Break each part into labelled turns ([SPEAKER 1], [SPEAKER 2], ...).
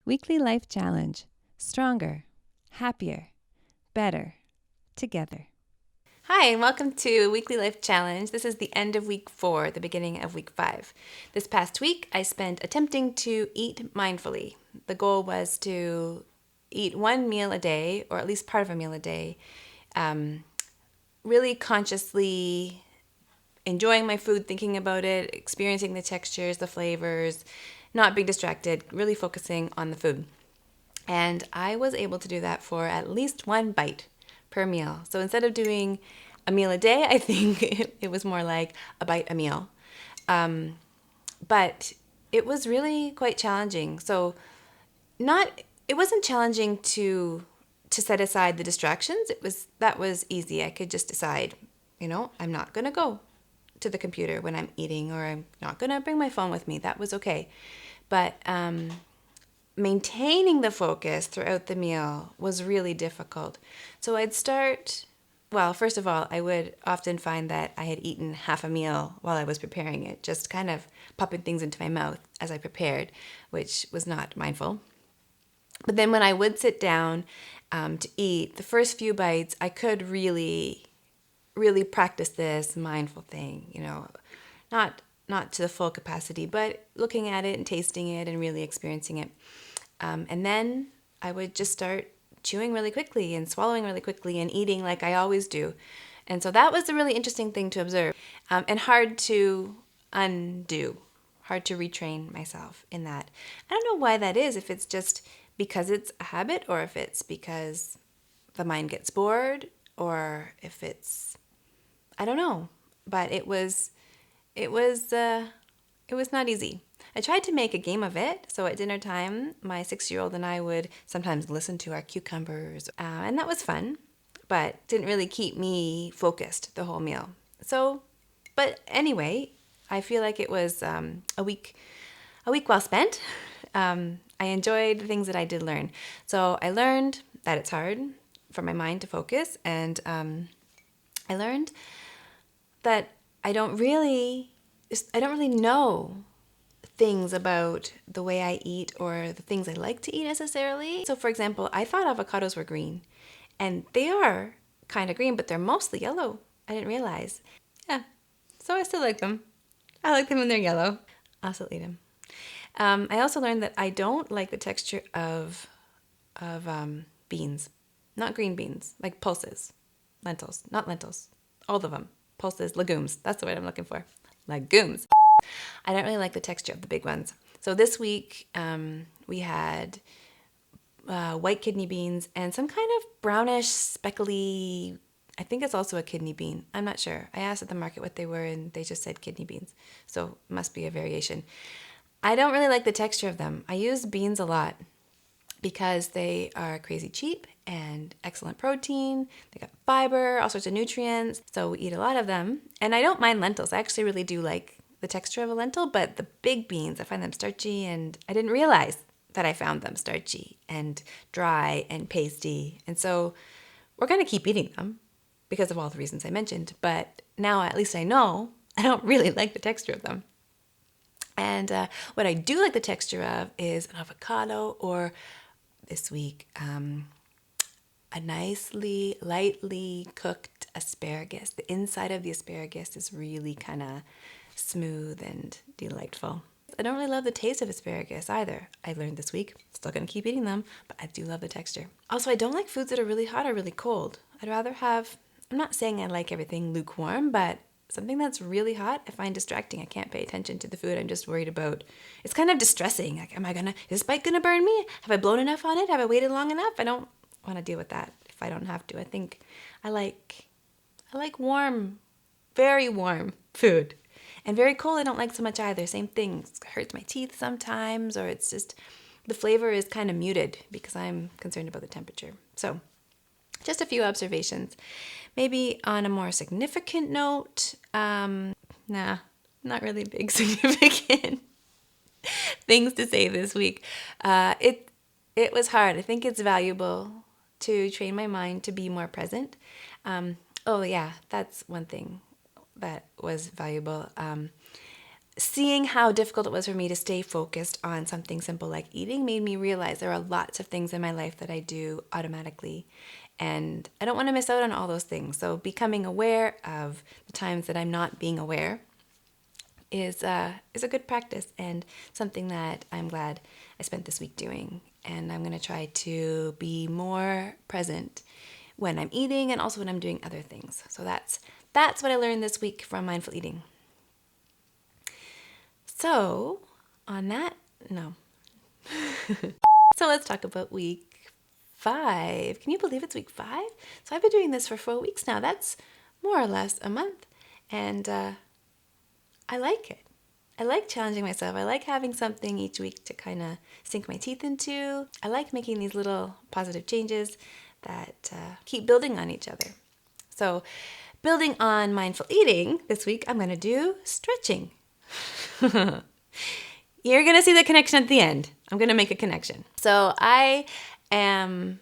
[SPEAKER 1] Weekly Life Challenge. Stronger, happier, better, together. Hi, and welcome to Weekly Life Challenge. This is the end of week 4, the beginning of week 5. This past week, I spent attempting to eat mindfully. The goal was to eat one meal a day, or at least part of a meal a day, really consciously enjoying my food, thinking about it, experiencing the textures, the flavors, not being distracted, really focusing on the food. And I was able to do that for at least one bite per meal. So instead of doing a meal a day, I think it was more like a bite a meal. But it was really quite challenging. So it wasn't challenging to set aside the distractions. That was easy. I could just decide, I'm not going to go to the computer when I'm eating, or I'm not going to bring my phone with me. That was okay. But maintaining the focus throughout the meal was really difficult. So first of all, I would often find that I had eaten half a meal while I was preparing it, just kind of popping things into my mouth as I prepared, which was not mindful. But then when I would sit down to eat, the first few bites, I could really, really practice this mindful thing, not to the full capacity, but looking at it and tasting it and really experiencing it. And then I would just start chewing really quickly and swallowing really quickly and eating like I always do. And so that was a really interesting thing to observe, and hard to undo, hard to retrain myself in that. I don't know why that is, if it's just because it's a habit, or if it's because the mind gets bored, or if I don't know. But it was not easy. I tried to make a game of it. So at dinner time, my 6-year-old and I would sometimes listen to our cucumbers, and that was fun, but didn't really keep me focused the whole meal. But anyway, I feel like it was a week well spent. I enjoyed the things that I did learn. So I learned that it's hard for my mind to focus, and I learned that I don't really know things about the way I eat or the things I like to eat necessarily. So for example, I thought avocados were green, and they are kind of green, but they're mostly yellow. I didn't realize. Yeah, so I still like them. I like them when they're yellow. I'll still eat them. I also learned that I don't like the texture of beans, not green beans, like pulses, lentils, not lentils, all of them, pulses, legumes. That's the word I'm looking for, legumes. I don't really like the texture of the big ones. So this week we had white kidney beans and some kind of brownish, speckly, I think it's also a kidney bean. I'm not sure. I asked at the market what they were, and they just said kidney beans. So it must be a variation. I don't really like the texture of them. I use beans a lot because they are crazy cheap and excellent protein. They got fiber, all sorts of nutrients. So we eat a lot of them. And I don't mind lentils. I actually really do like the texture of a lentil, but the big beans, I find them starchy, and I didn't realize that I found them starchy and dry and pasty. And so we're going to keep eating them because of all the reasons I mentioned. But now at least I know I don't really like the texture of them. And what I do like the texture of is an avocado, or this week, a nicely, lightly cooked asparagus. The inside of the asparagus is really kind of smooth and delightful. I don't really love the taste of asparagus either. I learned this week. Still gonna keep eating them, but I do love the texture. Also, I don't like foods that are really hot or really cold. I'd rather have, I'm not saying I like everything lukewarm, but something that's really hot, I find distracting. I can't pay attention to the food. I'm just worried about, it's kind of distressing. Like, is this bite gonna burn me? Have I blown enough on it? Have I waited long enough? I don't want to deal with that if I don't have to. I think I like warm, very warm food. And very cold I don't like so much either. Same thing. It hurts my teeth sometimes, or it's just the flavor is kind of muted because I'm concerned about the temperature. So just a few observations. Maybe on a more significant note, not really big significant things to say this week. It was hard. I think it's valuable to train my mind to be more present. Oh yeah, that's one thing that was valuable. seeing how difficult it was for me to stay focused on something simple like eating made me realize there are lots of things in my life that I do automatically, and I don't want to miss out on all those things. So becoming aware of the times that I'm not being aware is a good practice, and something that I'm glad I spent this week doing. And I'm going to try to be more present when I'm eating and also when I'm doing other things. So that's what I learned this week from mindful eating. So, on that, no. So let's talk about week 5. Can you believe it's week 5? So I've been doing this for 4 weeks now. That's more or less a month. And I like it. I like challenging myself. I like having something each week to kind of sink my teeth into. I like making these little positive changes that keep building on each other. So, building on mindful eating, this week I'm going to do stretching. You're going to see the connection at the end. I'm going to make a connection. So I am,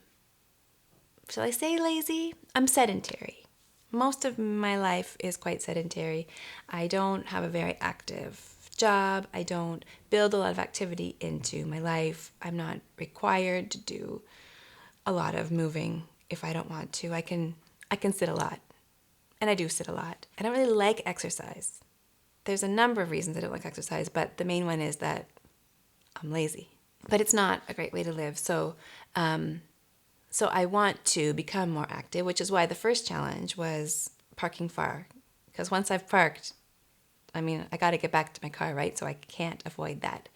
[SPEAKER 1] shall I say lazy? I'm sedentary. Most of my life is quite sedentary. I don't have a very active job. I don't build a lot of activity into my life. I'm not required to do a lot of moving if I don't want to. I can sit a lot, and I do sit a lot. I don't really like exercise. There's a number of reasons I don't like exercise, but the main one is that I'm lazy. But it's not a great way to live. So I want to become more active, which is why the first challenge was parking far. Because once I've parked, I got to get back to my car, right? So I can't avoid that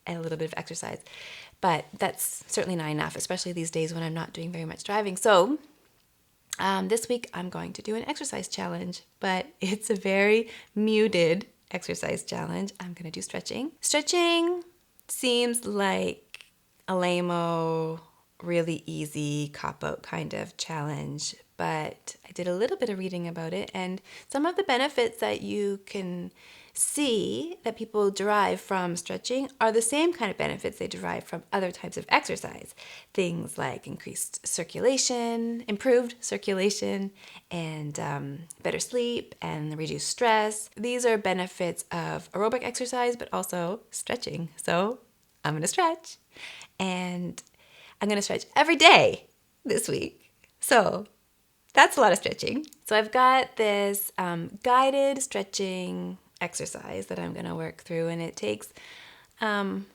[SPEAKER 1] and a little bit of exercise. But that's certainly not enough, especially these days when I'm not doing very much driving. So this week I'm going to do an exercise challenge, but it's a very muted exercise challenge. I'm going to do stretching. Stretching seems like a lame-o, really easy cop-out kind of challenge, but I did a little bit of reading about it, and some of the benefits that you can see that people derive from stretching are the same kind of benefits they derive from other types of exercise. Things like increased circulation, improved circulation, and better sleep and reduced stress. These are benefits of aerobic exercise, but also stretching. So I'm going to stretch, and I'm going to stretch every day this week. So that's a lot of stretching. So I've got this guided stretching exercise that I'm going to work through, and it takes I'm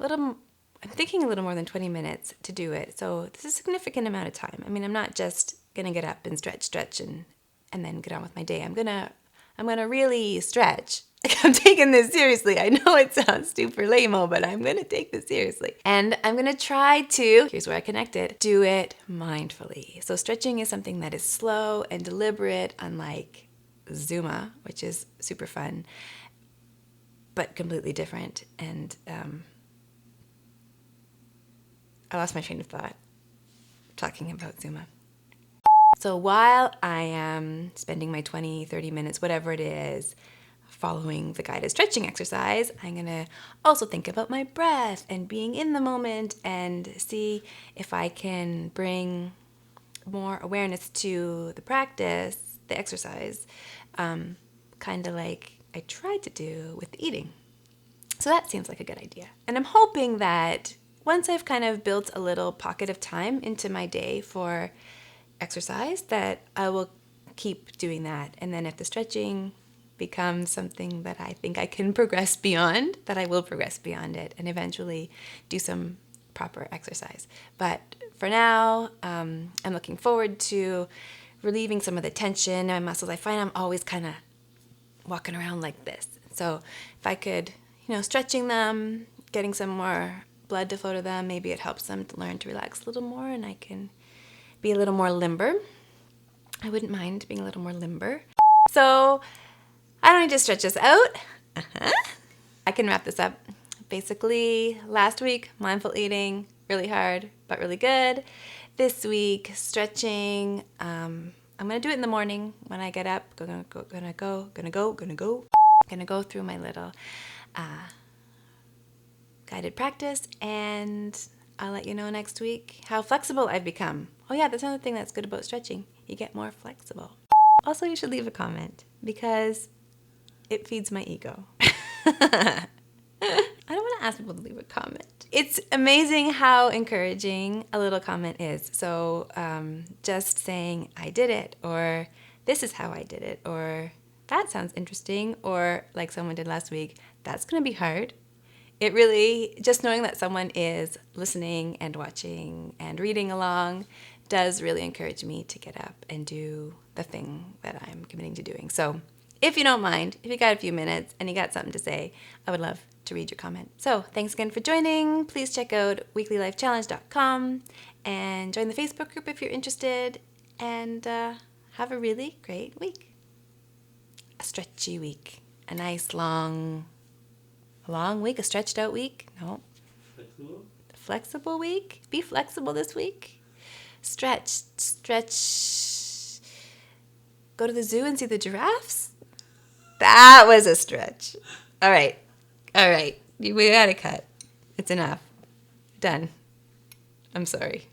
[SPEAKER 1] thinking a little more than 20 minutes to do it. So this is a significant amount of time. I'm not just going to get up and stretch and then get on with my day. I'm going to really stretch. I'm taking this seriously. I know it sounds super lame-o, but I'm going to take this seriously. And I'm going to try to, here's where I connected, do it mindfully. So stretching is something that is slow and deliberate, unlike Zumba, which is super fun, but completely different. And I lost my train of thought talking about Zumba. So while I am spending my 20, 30 minutes, whatever it is, following the guided stretching exercise, I'm going to also think about my breath and being in the moment and see if I can bring more awareness to the practice, the exercise, kind of like I tried to do with eating. So that seems like a good idea. And I'm hoping that once I've kind of built a little pocket of time into my day for exercise, that I will keep doing that. And then if the stretching becomes something that I think I can progress beyond, that I will progress beyond it and eventually do some proper exercise. But for now, I'm looking forward to relieving some of the tension in my muscles. I find I'm always kind of walking around like this. So if I could, stretching them, getting some more blood to flow to them, maybe it helps them to learn to relax a little more and I can be a little more limber. I wouldn't mind being a little more limber. So I don't need to stretch this out. I can wrap this up. Basically, last week, mindful eating, really hard, but really good. This week, stretching. I'm going to do it in the morning when I get up. Gonna go through my little guided practice, and I'll let you know next week how flexible I've become. Oh yeah, that's another thing that's good about stretching. You get more flexible. Also, you should leave a comment because it feeds my ego. I don't want to ask people to leave a comment. It's amazing how encouraging a little comment is. So just saying, I did it, or this is how I did it, or that sounds interesting, or like someone did last week, that's going to be hard. It really, just knowing that someone is listening and watching and reading along does really encourage me to get up and do the thing that I'm committing to doing. So if you don't mind, if you got a few minutes and you got something to say, I would love to read your comment. So thanks again for joining. Please check out weeklylifechallenge.com and join the Facebook group if you're interested. And have a really great week. A stretchy week. A nice long week, a stretched out week. No. Flexible week. Be flexible this week. Stretch. Go to the zoo and see the giraffes. That was a stretch. All right. We got to cut. It's enough. Done. I'm sorry.